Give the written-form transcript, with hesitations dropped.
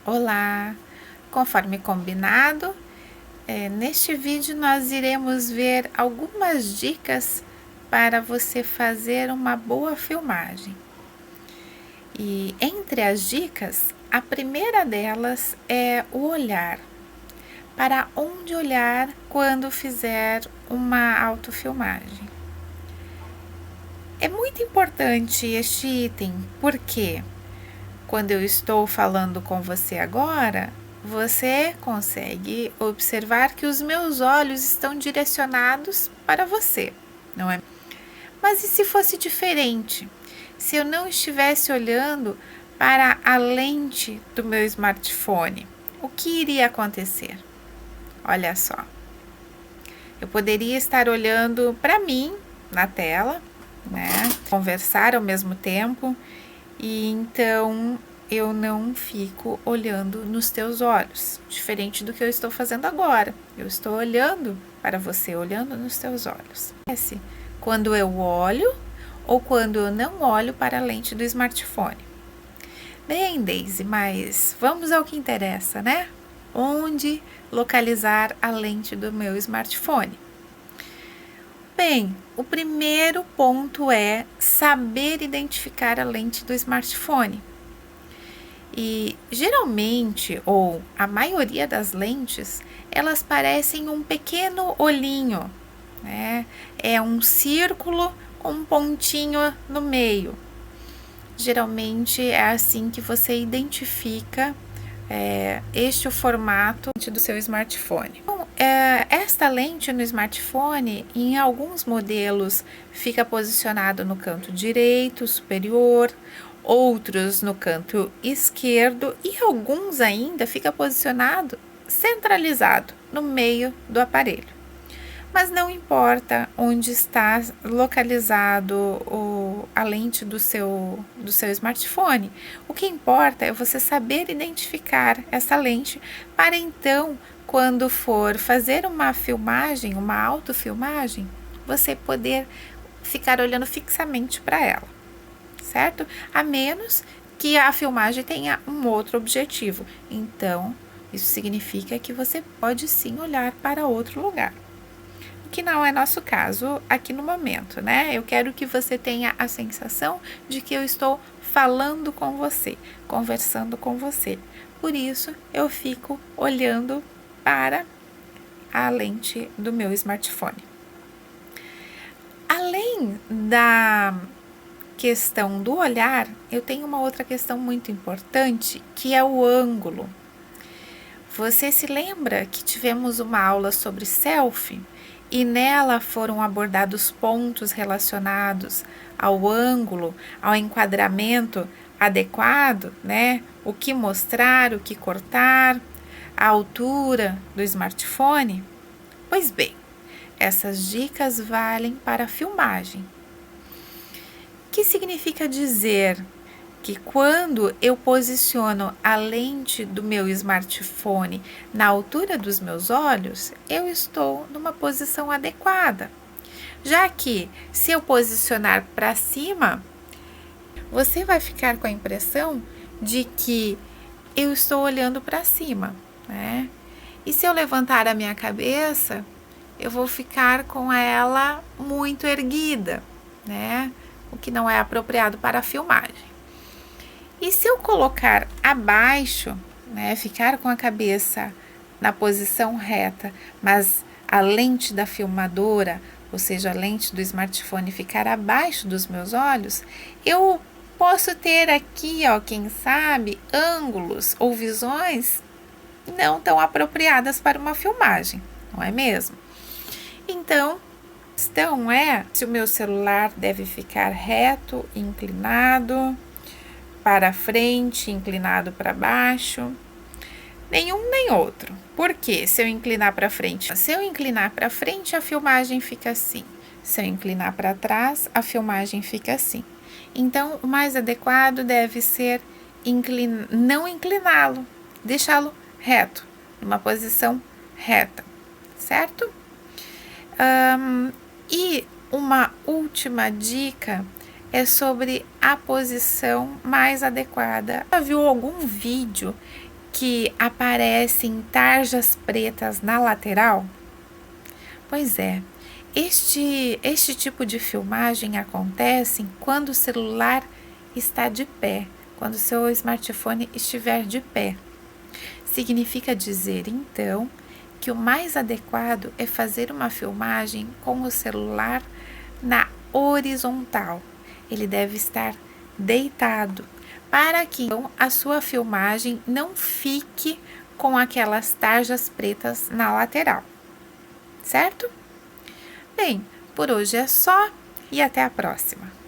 Olá! Conforme combinado, neste vídeo nós iremos ver algumas dicas para você fazer uma boa filmagem. E entre as dicas, a primeira delas é o olhar. Para onde olhar quando fizer uma autofilmagem? É muito importante este item, porque quando eu estou falando com você agora, você consegue observar que os meus olhos estão direcionados para você, não é? Mas e se fosse diferente? Se eu não estivesse olhando para a lente do meu smartphone, o que iria acontecer? Olha só. Eu poderia estar olhando para mim na tela, né? Conversar ao mesmo tempo, e então eu não fico olhando nos teus olhos, diferente do que eu estou fazendo agora. Eu estou olhando para você, olhando nos teus olhos. Quando eu olho ou quando eu não olho para a lente do smartphone. Bem, Daisy, mas vamos ao que interessa, né? Onde localizar a lente do meu smartphone? Bem, o primeiro ponto é saber identificar a lente do smartphone. E geralmente, ou a maioria das lentes, elas parecem um pequeno olhinho, né? É um círculo com um pontinho no meio. Geralmente é assim que você identifica este o formato do seu smartphone. Então, esta lente no smartphone, em alguns modelos, fica posicionado no canto direito superior, outros no canto esquerdo e alguns ainda fica posicionado centralizado no meio do aparelho. Mas não importa onde está localizado a lente do seu smartphone. O que importa é você saber identificar essa lente para então, quando for fazer uma filmagem, uma autofilmagem, você poder ficar olhando fixamente para ela, certo? A menos que a filmagem tenha um outro objetivo. Então, isso significa que você pode sim olhar para outro lugar. Que não é nosso caso aqui no momento, né? Eu quero que você tenha a sensação de que eu estou falando com você, conversando com você. Por isso, eu fico olhando para a lente do meu smartphone. Além da questão do olhar, eu tenho uma outra questão muito importante, que é o ângulo. Você se lembra que tivemos uma aula sobre selfie? E nela foram abordados pontos relacionados ao ângulo, ao enquadramento adequado, né? O que mostrar, o que cortar, a altura do smartphone. Pois bem, essas dicas valem para a filmagem. O que significa dizer que quando eu posiciono a lente do meu smartphone na altura dos meus olhos, eu estou numa posição adequada. Já que se eu posicionar para cima, você vai ficar com a impressão de que eu estou olhando para cima, né? E se eu levantar a minha cabeça, eu vou ficar com ela muito erguida, né? O que não é apropriado para a filmagem. E se eu colocar abaixo, né, ficar com a cabeça na posição reta, mas a lente da filmadora, ou seja, a lente do smartphone ficar abaixo dos meus olhos, eu posso ter aqui, ó, quem sabe, ângulos ou visões não tão apropriadas para uma filmagem, não é mesmo? Então, a questão é se o meu celular deve ficar reto, inclinado, para frente, inclinado para baixo, nenhum nem outro. Por quê? Se eu inclinar para frente, a filmagem fica assim. Se eu inclinar para trás, a filmagem fica assim. Então, o mais adequado deve ser não incliná-lo, deixá-lo reto, numa posição reta, certo? E uma última dica é sobre a posição mais adequada. Já viu algum vídeo que aparecem tarjas pretas na lateral? Pois é, este tipo de filmagem acontece quando o celular está de pé, quando o seu smartphone estiver de pé. Significa dizer, então, que o mais adequado é fazer uma filmagem com o celular na horizontal. Ele deve estar deitado, para que então, a sua filmagem não fique com aquelas tarjas pretas na lateral, certo? Bem, por hoje é só e até a próxima!